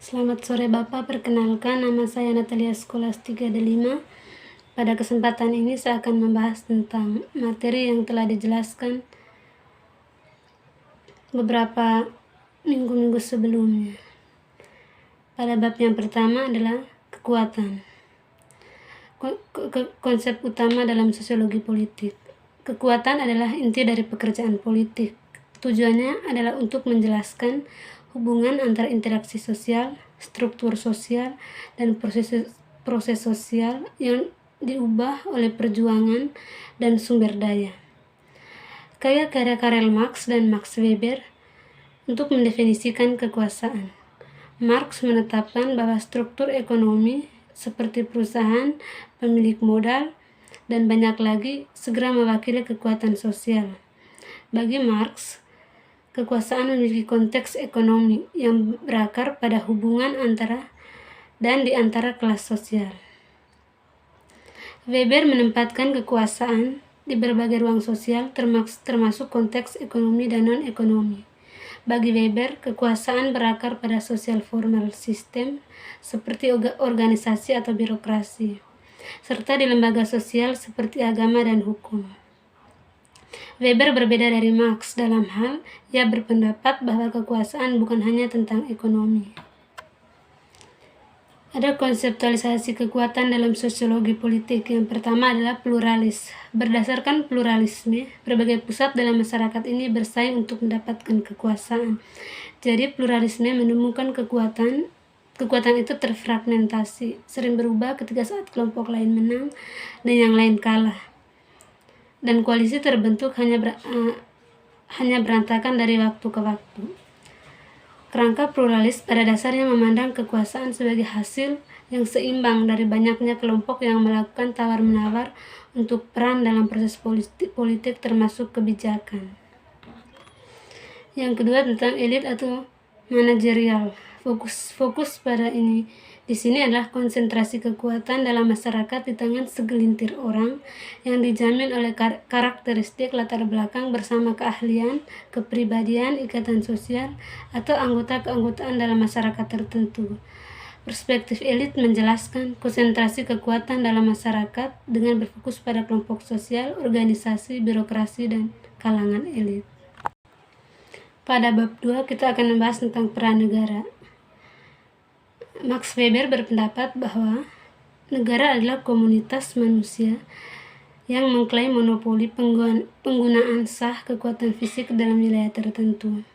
Selamat sore Bapak, perkenalkan nama saya Natalia Skolastika Delima. Pada kesempatan ini saya akan membahas tentang materi yang telah dijelaskan beberapa minggu-minggu sebelumnya. Pada bab yang pertama adalah kekuatan. Konsep utama dalam sosiologi politik. Kekuatan adalah inti dari pekerjaan politik. Tujuannya adalah untuk menjelaskan hubungan antara interaksi sosial, struktur sosial, dan proses sosial yang diubah oleh perjuangan dan sumber daya. Karya Karl Marx dan Max Weber untuk mendefinisikan kekuasaan. Marx menetapkan bahwa struktur ekonomi seperti perusahaan, pemilik modal, dan banyak lagi segera mewakili kekuatan sosial. Bagi Marx, kekuasaan memiliki konteks ekonomi yang berakar pada hubungan antara dan di antara kelas sosial. Weber menempatkan kekuasaan di berbagai ruang sosial termasuk konteks ekonomi dan non-ekonomi. Bagi Weber, kekuasaan berakar pada sosial formal sistem seperti organisasi atau birokrasi, serta di lembaga sosial seperti agama dan hukum. Weber berbeda dari Marx dalam hal ia berpendapat bahwa kekuasaan bukan hanya tentang ekonomi. Ada konseptualisasi kekuatan dalam sosiologi politik. Yang pertama adalah pluralis. Berdasarkan pluralisme, berbagai pusat dalam masyarakat ini bersaing untuk mendapatkan kekuasaan. Jadi pluralisme menemukan kekuatan itu terfragmentasi, sering berubah ketika saat kelompok lain menang dan yang lain kalah. Dan koalisi terbentuk hanya berantakan dari waktu ke waktu. Kerangka pluralis pada dasarnya memandang kekuasaan sebagai hasil yang seimbang dari banyaknya kelompok yang melakukan tawar-menawar untuk peran dalam proses politik termasuk kebijakan. Yang kedua tentang elit atau manajerial. Fokus pada ini di sini adalah konsentrasi kekuatan dalam masyarakat di tangan segelintir orang yang dijamin oleh karakteristik latar belakang bersama keahlian, kepribadian, ikatan sosial, atau keanggotaan dalam masyarakat tertentu. Perspektif elit menjelaskan konsentrasi kekuatan dalam masyarakat dengan berfokus pada kelompok sosial, organisasi, birokrasi, dan kalangan elit. Pada bab 2 kita akan membahas tentang peran negara. Max Weber berpendapat bahwa negara adalah komunitas manusia yang mengklaim monopoli penggunaan sah kekuatan fisik dalam wilayah tertentu.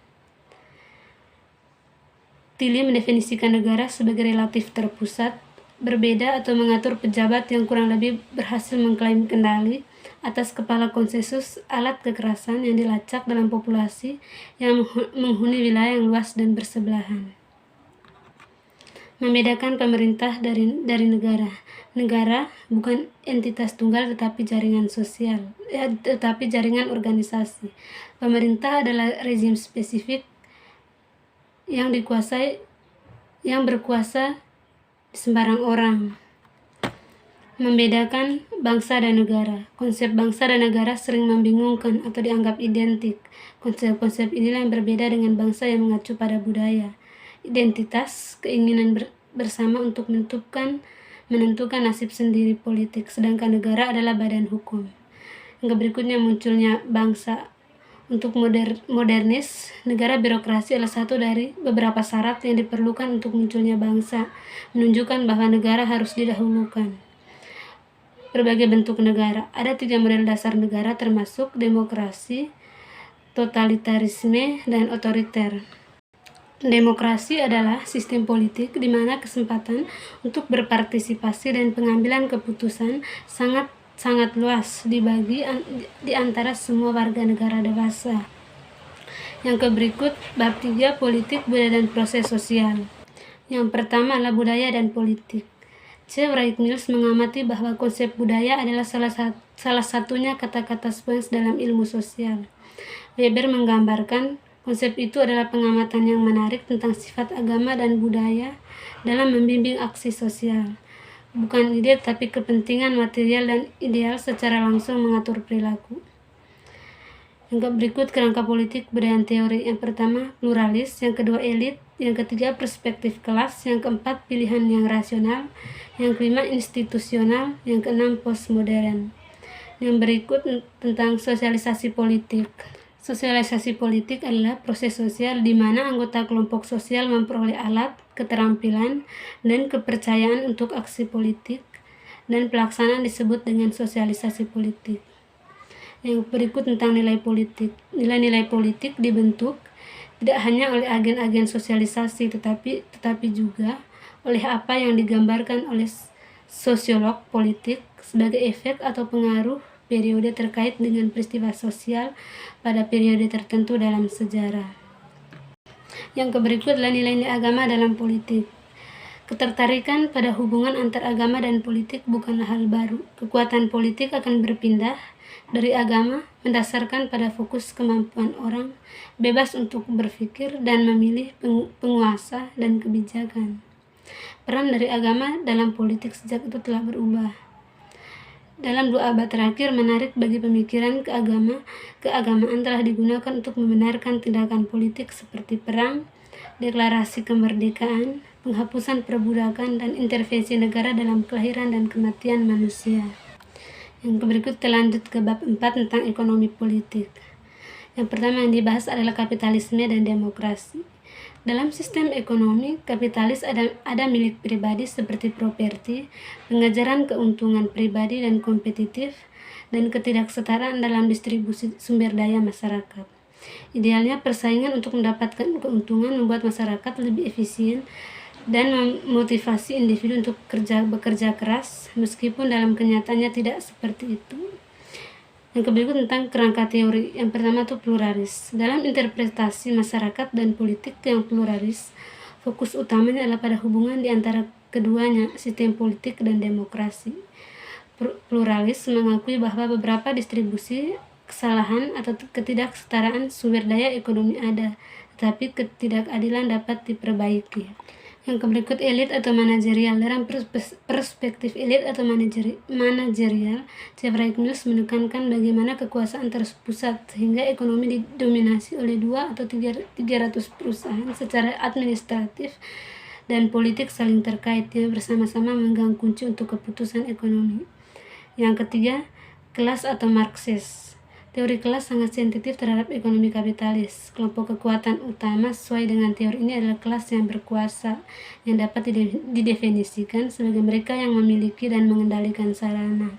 Tilly mendefinisikan negara sebagai relatif terpusat, berbeda atau mengatur pejabat yang kurang lebih berhasil mengklaim kendali atas kepala konsensus alat kekerasan yang dilacak dalam populasi yang menghuni wilayah yang luas dan bersebelahan. Membedakan pemerintah dari negara. Negara bukan entitas tunggal tetapi jaringan sosial, tetapi jaringan organisasi. Pemerintah adalah rezim spesifik yang berkuasa di sembarang orang. Membedakan bangsa dan negara. Konsep bangsa dan negara sering membingungkan atau dianggap identik. Konsep-konsep inilah yang berbeda dengan bangsa yang mengacu pada budaya, identitas, keinginan bersama untuk menentukan nasib sendiri politik, sedangkan negara adalah badan hukum. Yang berikutnya munculnya bangsa. Untuk modernis, negara birokrasi adalah satu dari beberapa syarat yang diperlukan untuk munculnya bangsa, menunjukkan bahwa negara harus didahulukan. Berbagai bentuk negara. Ada 3 model dasar negara termasuk demokrasi, totalitarisme, dan otoriter. Demokrasi adalah sistem politik di mana kesempatan untuk berpartisipasi dan pengambilan keputusan sangat luas dibagi di antara semua warga negara dewasa. Yang berikut bab 3 politik, budaya, dan proses sosial. Yang pertama adalah budaya dan politik. C. Wright Mills mengamati bahwa konsep budaya adalah salah satunya kata-kata spons dalam ilmu sosial. Weber menggambarkan konsep itu adalah pengamatan yang menarik tentang sifat agama dan budaya dalam membimbing aksi sosial. Bukan ide tapi kepentingan material dan ideal secara langsung mengatur perilaku. Yang berikut kerangka politik, budaya, dan teori. Yang pertama pluralis, yang kedua elit, yang ketiga perspektif kelas, yang keempat pilihan yang rasional, yang kelima institusional, yang keenam postmodern. Yang berikut tentang sosialisasi politik. Sosialisasi politik adalah proses sosial di mana anggota kelompok sosial memperoleh alat, keterampilan, dan kepercayaan untuk aksi politik, dan pelaksanaan disebut dengan sosialisasi politik. Yang berikut tentang nilai politik. Nilai-nilai politik dibentuk tidak hanya oleh agen-agen sosialisasi tetapi juga oleh apa yang digambarkan oleh sosiolog politik sebagai efek atau pengaruh periode terkait dengan peristiwa sosial pada periode tertentu dalam sejarah. Yang berikut adalah nilai-nilai agama dalam politik. Ketertarikan pada hubungan antar agama dan politik bukanlah hal baru. Kekuatan politik akan berpindah dari agama mendasarkan pada fokus kemampuan orang bebas untuk berpikir dan memilih penguasa dan kebijakan. Peran dari agama dalam politik sejak itu telah berubah. Dalam 2 abad terakhir menarik bagi pemikiran keagamaan telah digunakan untuk membenarkan tindakan politik seperti perang, deklarasi kemerdekaan, penghapusan perbudakan, dan intervensi negara dalam kelahiran dan kematian manusia. Yang berikut terlanjut ke bab 4 tentang ekonomi politik. Yang pertama yang dibahas adalah kapitalisme dan demokrasi. Dalam sistem ekonomi, kapitalis ada milik pribadi seperti properti, pengejaran keuntungan pribadi dan kompetitif, dan ketidaksetaraan dalam distribusi sumber daya masyarakat. Idealnya persaingan untuk mendapatkan keuntungan membuat masyarakat lebih efisien dan memotivasi individu untuk bekerja keras, meskipun dalam kenyataannya tidak seperti itu. Yang berikut tentang kerangka teori. Yang pertama itu pluralis. Dalam interpretasi masyarakat dan politik yang pluralis, fokus utamanya adalah pada hubungan di antara keduanya, sistem politik dan demokrasi. Pluralis mengakui bahwa beberapa distribusi kesalahan atau ketidaksetaraan sumber daya ekonomi ada, tetapi ketidakadilan dapat diperbaiki. Yang berikut elit atau manajerial. Dalam perspektif elit atau manajerial, Friedrich Mills menekankan bagaimana kekuasaan terpusat sehingga ekonomi didominasi oleh 2 atau 300 perusahaan secara administratif dan politik saling terkait yang bersama-sama memegang kunci untuk keputusan ekonomi. Yang ketiga, kelas atau Marxis. Teori kelas sangat sensitif terhadap ekonomi kapitalis. Kelompok kekuatan utama sesuai dengan teori ini adalah kelas yang berkuasa, yang dapat didefinisikan sebagai mereka yang memiliki dan mengendalikan sarana.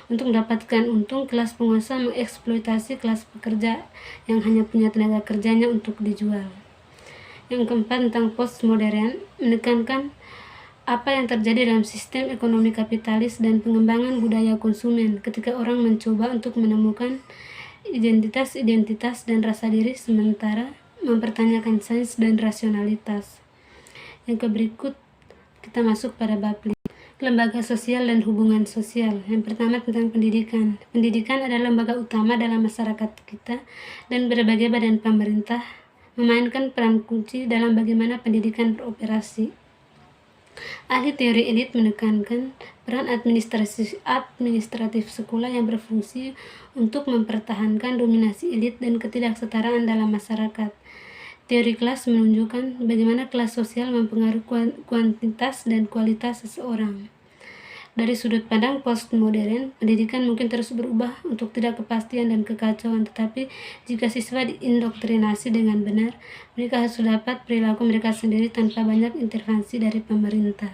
Untuk mendapatkan untung, kelas penguasa mengeksploitasi kelas pekerja yang hanya punya tenaga kerjanya untuk dijual. Yang keempat tentang postmodern, menekankan apa yang terjadi dalam sistem ekonomi kapitalis dan pengembangan budaya konsumen ketika orang mencoba untuk menemukan identitas dan rasa diri sementara mempertanyakan sains dan rasionalitas. Yang berikut kita masuk pada bab 5. Lembaga sosial dan hubungan sosial. Yang pertama tentang pendidikan. Pendidikan adalah lembaga utama dalam masyarakat kita dan berbagai badan pemerintah memainkan peran kunci dalam bagaimana pendidikan beroperasi. Ahli teori elit menekankan peran administratif sekolah yang berfungsi untuk mempertahankan dominasi elit dan ketidaksetaraan dalam masyarakat. Teori kelas menunjukkan bagaimana kelas sosial mempengaruhi kuantitas dan kualitas seseorang. Dari sudut pandang postmodern, pendidikan mungkin terus berubah untuk tidak kepastian dan kekacauan, tetapi jika siswa diindoktrinasi dengan benar, mereka harus dapat perilaku mereka sendiri tanpa banyak intervensi dari pemerintah.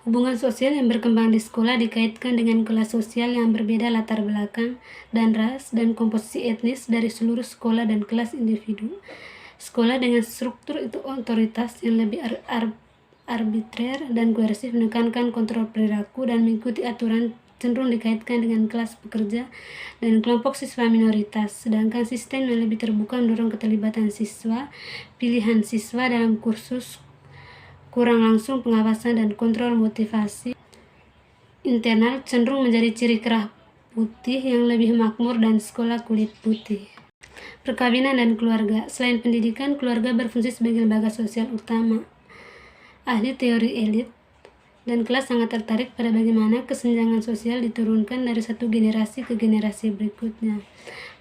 Hubungan sosial yang berkembang di sekolah dikaitkan dengan kelas sosial yang berbeda latar belakang dan ras dan komposisi etnis dari seluruh sekolah dan kelas individu. Sekolah dengan struktur itu otoritas yang lebih arbitrer dan koersif menekankan kontrol perilaku dan mengikuti aturan cenderung dikaitkan dengan kelas pekerja dan kelompok siswa minoritas, sedangkan sistem yang lebih terbuka mendorong keterlibatan siswa, pilihan siswa dalam kursus, kurang langsung pengawasan dan kontrol motivasi internal cenderung menjadi ciri kerah putih yang lebih makmur dan sekolah kulit putih. Perkawinan dan keluarga. Selain pendidikan, keluarga berfungsi sebagai lembaga sosial utama. Ahli teori elit dan kelas sangat tertarik pada bagaimana kesenjangan sosial diturunkan dari satu generasi ke generasi berikutnya.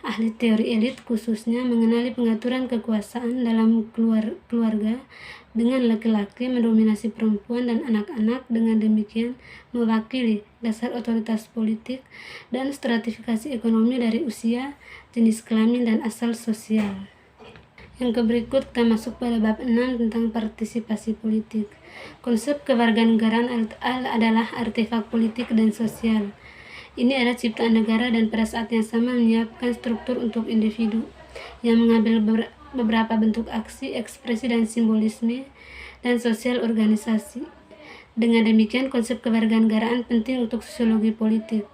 Ahli teori elit khususnya mengenali pengaturan kekuasaan dalam keluarga dengan laki-laki mendominasi perempuan dan anak-anak, dengan demikian mewakili dasar otoritas politik dan stratifikasi ekonomi dari usia, jenis kelamin, dan asal sosial. Yang berikut kita masuk pada bab 6 tentang partisipasi politik. Konsep kewarganegaraan adalah artefak politik dan sosial. Ini adalah ciptaan negara dan pada saat yang sama menyiapkan struktur untuk individu yang mengambil beberapa bentuk aksi, ekspresi, dan simbolisme dan sosial organisasi. Dengan demikian, konsep kewarganegaraan penting untuk sosiologi politik.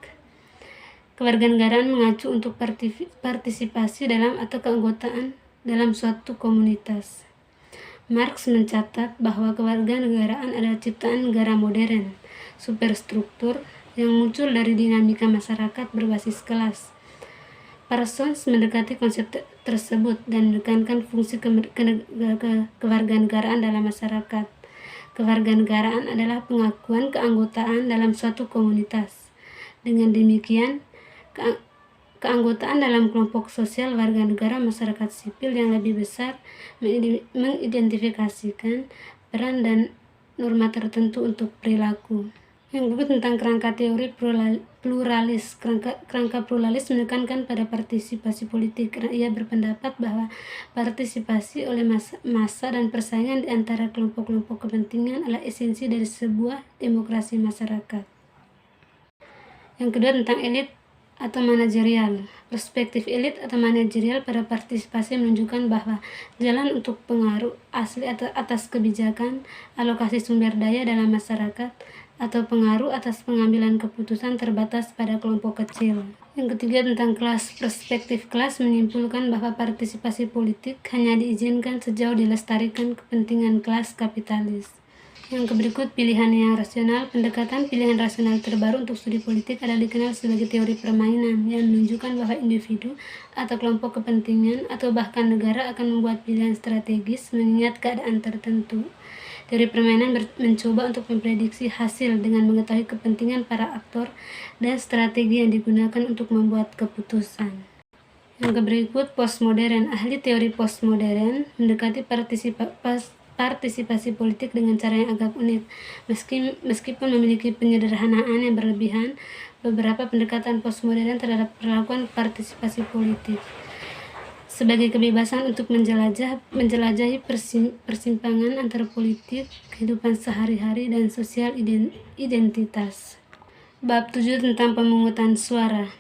Kewarganegaraan mengacu untuk partisipasi dalam atau keanggotaan dalam suatu komunitas. Marx mencatat bahwa kewarganegaraan adalah ciptaan negara modern, superstruktur yang muncul dari dinamika masyarakat berbasis kelas. Parsons mendekati konsep tersebut dan menekankan fungsi kewarganegaraan dalam masyarakat. Kewarganegaraan adalah pengakuan keanggotaan dalam suatu komunitas. Dengan demikian, keanggotaan dalam kelompok sosial warga negara masyarakat sipil yang lebih besar mengidentifikasikan peran dan norma tertentu untuk perilaku. Yang kedua tentang kerangka teori pluralis. Kerangka pluralis menekankan pada partisipasi politik. Ia berpendapat bahwa partisipasi oleh massa dan persaingan di antara kelompok-kelompok kepentingan adalah esensi dari sebuah demokrasi masyarakat. Yang kedua tentang elit atau manajerial. Perspektif elit atau manajerial pada partisipasi menunjukkan bahwa jalan untuk pengaruh asli atas kebijakan, alokasi sumber daya dalam masyarakat, atau pengaruh atas pengambilan keputusan terbatas pada kelompok kecil. Yang ketiga tentang kelas. Perspektif kelas menyimpulkan bahwa partisipasi politik hanya diizinkan sejauh dilestarikan kepentingan kelas kapitalis. Yang berikut pilihan yang rasional. Pendekatan pilihan rasional terbaru untuk studi politik adalah dikenal sebagai teori permainan yang menunjukkan bahwa individu atau kelompok kepentingan atau bahkan negara akan membuat pilihan strategis mengingat keadaan tertentu. Teori permainan mencoba untuk memprediksi hasil dengan mengetahui kepentingan para aktor dan strategi yang digunakan untuk membuat keputusan. Yang berikut postmodern. Ahli teori postmodern mendekati partisipasi politik dengan cara yang agak unik. Meskipun memiliki penyederhanaan yang berlebihan, beberapa pendekatan postmodern terhadap perlakuan partisipasi politik sebagai kebebasan untuk menjelajahi persimpangan antara politik, kehidupan sehari-hari, dan sosial identitas. Bab 7 tentang pemungutan suara.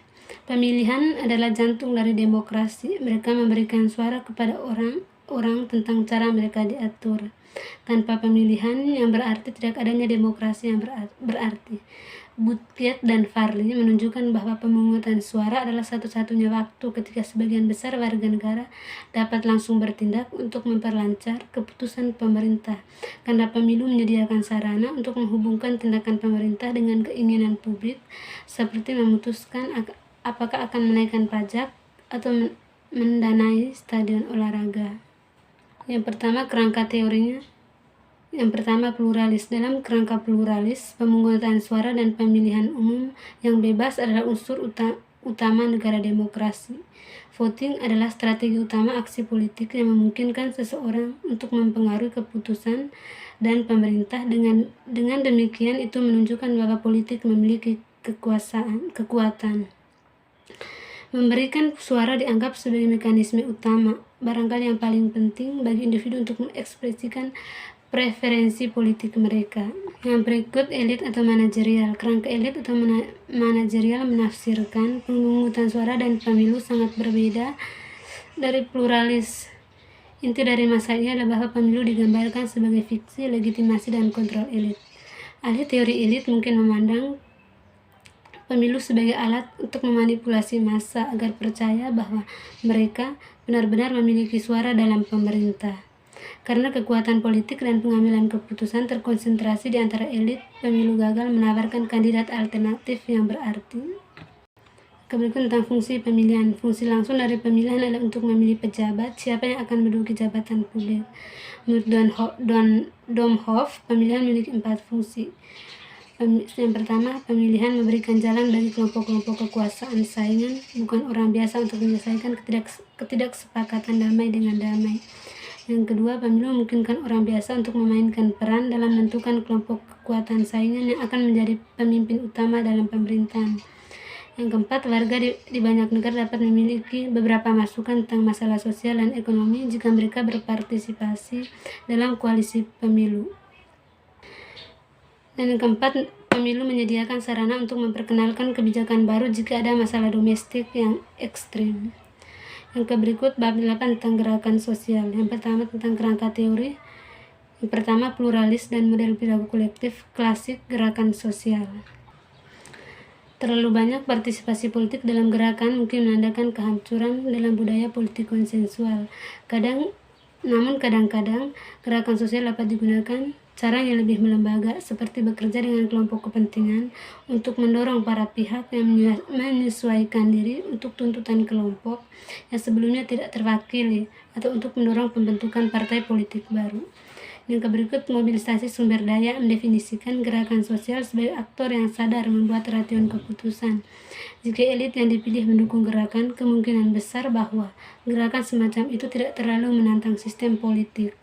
Pemilihan adalah jantung dari demokrasi. Mereka memberikan suara kepada orang tentang cara mereka diatur. Tanpa pemilihan yang berarti tidak adanya demokrasi yang berarti. Buttigieg dan Farley menunjukkan bahwa pemungutan suara adalah satu-satunya waktu ketika sebagian besar warga negara dapat langsung bertindak untuk memperlancar keputusan pemerintah, karena pemilu menyediakan sarana untuk menghubungkan tindakan pemerintah dengan keinginan publik, seperti memutuskan apakah akan menaikkan pajak atau mendanai stadion olahraga. Yang pertama, kerangka teorinya. Yang pertama, pluralis. Dalam kerangka pluralis, pemungutan suara dan pemilihan umum yang bebas adalah unsur utama negara demokrasi. Voting adalah strategi utama aksi politik yang memungkinkan seseorang untuk mempengaruhi keputusan dan pemerintah. Dengan demikian, itu menunjukkan bahwa politik memiliki kekuatan. Memberikan suara dianggap sebagai mekanisme utama, barangkali yang paling penting bagi individu untuk mengekspresikan preferensi politik mereka. Yang berikut, elit atau manajerial. Kerangka elit atau manajerial menafsirkan pemungutan suara dan pemilu sangat berbeda dari pluralis. Inti dari masalah ini adalah bahwa pemilu digambarkan sebagai fiksi, legitimasi, dan kontrol elit. Ahli teori elit mungkin memandang pemilu sebagai alat untuk memanipulasi massa agar percaya bahwa mereka benar-benar memiliki suara dalam pemerintah. Karena kekuatan politik dan pengambilan keputusan terkonsentrasi di antara elit, pemilu gagal menawarkan kandidat alternatif yang berarti. Berikut tentang fungsi pemilihan. Fungsi langsung dari pemilihan adalah untuk memilih pejabat, siapa yang akan menduduki jabatan publik. Menurut Domhoff, pemilihan memiliki 4 fungsi. Yang pertama, pemilihan memberikan jalan bagi kelompok-kelompok kekuasaan saingan, bukan orang biasa, untuk menyelesaikan ketidaksepakatan damai dengan damai. Yang kedua, pemilu memungkinkan orang biasa untuk memainkan peran dalam menentukan kelompok kekuatan saingan yang akan menjadi pemimpin utama dalam pemerintahan. Yang keempat, warga di banyak negara dapat memiliki beberapa masukan tentang masalah sosial dan ekonomi jika mereka berpartisipasi dalam koalisi pemilu. Dan yang keempat, pemilu menyediakan sarana untuk memperkenalkan kebijakan baru jika ada masalah domestik yang ekstrim. Yang berikut bab 8 tentang gerakan sosial. Yang pertama tentang kerangka teori. Yang pertama, pluralis dan model perilaku kolektif klasik gerakan sosial. Terlalu banyak partisipasi politik dalam gerakan mungkin menandakan kehancuran dalam budaya politik konsensual. Namun kadang-kadang gerakan sosial dapat digunakan cara yang lebih melembaga, seperti bekerja dengan kelompok kepentingan untuk mendorong para pihak yang menyesuaikan diri untuk tuntutan kelompok yang sebelumnya tidak terwakili, atau untuk mendorong pembentukan partai politik baru. Yang berikut, mobilisasi sumber daya mendefinisikan gerakan sosial sebagai aktor yang sadar membuat ratiun keputusan. Jika elit yang dipilih mendukung gerakan, kemungkinan besar bahwa gerakan semacam itu tidak terlalu menantang sistem politik.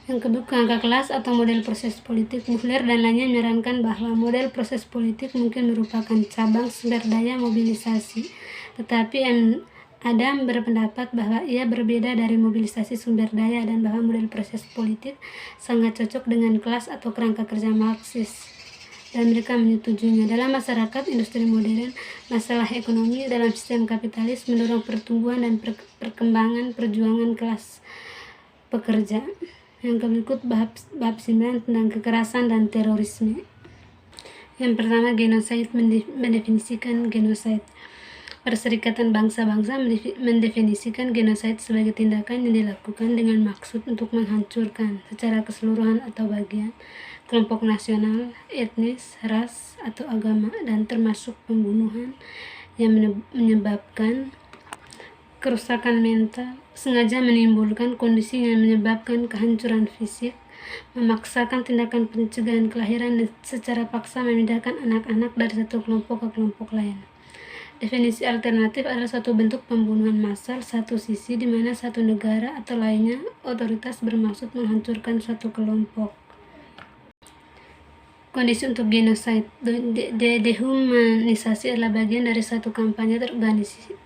Yang kedua, kerangka kelas atau model proses politik. Buchler dan lainnya menyarankan bahwa model proses politik mungkin merupakan cabang sumber daya mobilisasi, tetapi Adam berpendapat bahwa ia berbeda dari mobilisasi sumber daya dan bahwa model proses politik sangat cocok dengan kelas atau kerangka kerja Marxis, dan mereka menyetujuinya. Dalam masyarakat industri modern, masalah ekonomi dalam sistem kapitalis mendorong pertumbuhan dan perkembangan perjuangan kelas pekerja. Yang berikut bab 9 tentang kekerasan dan terorisme. Yang pertama, genosid mendefinisikan genosid. Perserikatan Bangsa-Bangsa mendefinisikan genosid sebagai tindakan yang dilakukan dengan maksud untuk menghancurkan secara keseluruhan atau bagian kelompok nasional, etnis, ras, atau agama, dan termasuk pembunuhan yang menyebabkan kerusakan mental, sengaja menimbulkan kondisi yang menyebabkan kehancuran fisik, memaksakan tindakan pencegahan kelahiran, dan secara paksa memindahkan anak-anak dari satu kelompok ke kelompok lain. Definisi alternatif adalah suatu bentuk pembunuhan massal satu sisi di mana satu negara atau lainnya otoritas bermaksud menghancurkan suatu kelompok. Kondisi untuk genosid. Dehumanisasi adalah bagian dari satu kampanye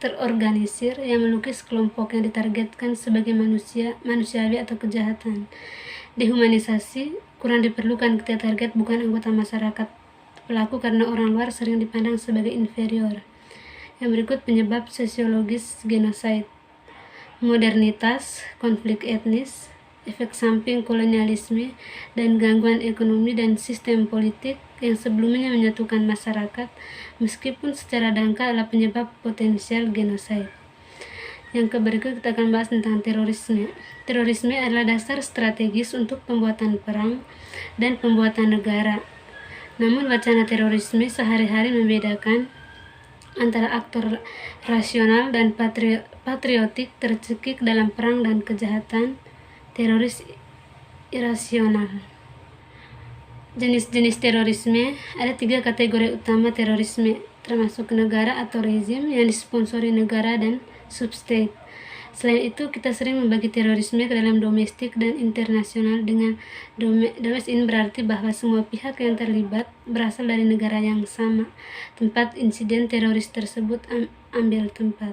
terorganisir yang melukis kelompok yang ditargetkan sebagai manusiawi atau kejahatan. Dehumanisasi kurang diperlukan ketika target bukan anggota masyarakat pelaku karena orang luar sering dipandang sebagai inferior. Yang berikut penyebab sosiologis genosid: modernitas, konflik etnis, efek samping kolonialisme, dan gangguan ekonomi dan sistem politik yang sebelumnya menyatukan masyarakat, meskipun secara dangkal adalah penyebab potensial genosid. Yang berikut kita akan bahas tentang terorisme. Terorisme adalah dasar strategis untuk pembuatan perang dan pembuatan negara. Namun wacana terorisme sehari-hari membedakan antara aktor rasional dan patriotik tercekik dalam perang dan kejahatan teroris irasional. Jenis-jenis terorisme. Ada 3 kategori utama terorisme, termasuk negara atau rezim yang disponsori negara dan substate. Selain itu, kita sering membagi terorisme ke dalam domestik dan internasional. Dengan domestik ini berarti bahwa semua pihak yang terlibat berasal dari negara yang sama, tempat insiden teroris tersebut ambil tempat.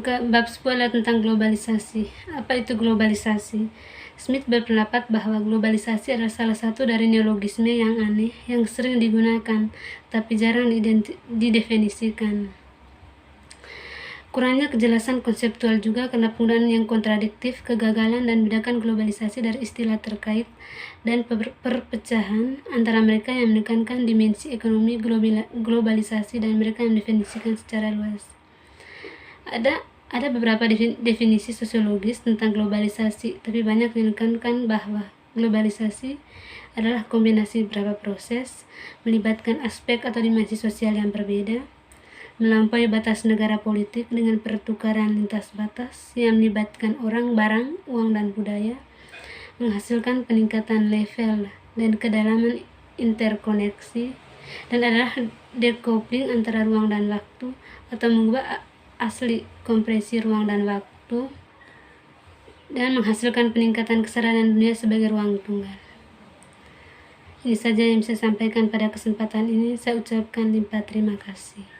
Bab 10 tentang globalisasi. Apa itu globalisasi? Smith berpendapat bahwa globalisasi adalah salah satu dari neologisme yang aneh yang sering digunakan, tapi jarang didefinisikan. Kurangnya kejelasan konseptual juga karena penggunaan yang kontradiktif, kegagalan dan bedakan globalisasi dari istilah terkait, dan perpecahan antara mereka yang menekankan dimensi ekonomi globalisasi dan mereka yang mendefinisikan secara luas. Ada beberapa definisi sosiologis tentang globalisasi, tapi banyak yang menekankan bahwa globalisasi adalah kombinasi beberapa proses, melibatkan aspek atau dimensi sosial yang berbeda, melampaui batas negara politik dengan pertukaran lintas batas yang melibatkan orang, barang, uang, dan budaya, menghasilkan peningkatan level dan kedalaman interkoneksi, dan adalah decoupling antara ruang dan waktu atau mengubah asli kompresi ruang dan waktu, dan menghasilkan peningkatan kesadaran dunia sebagai ruang tunggal. Ini saja yang saya sampaikan pada kesempatan ini. Saya ucapkan limpah terima kasih.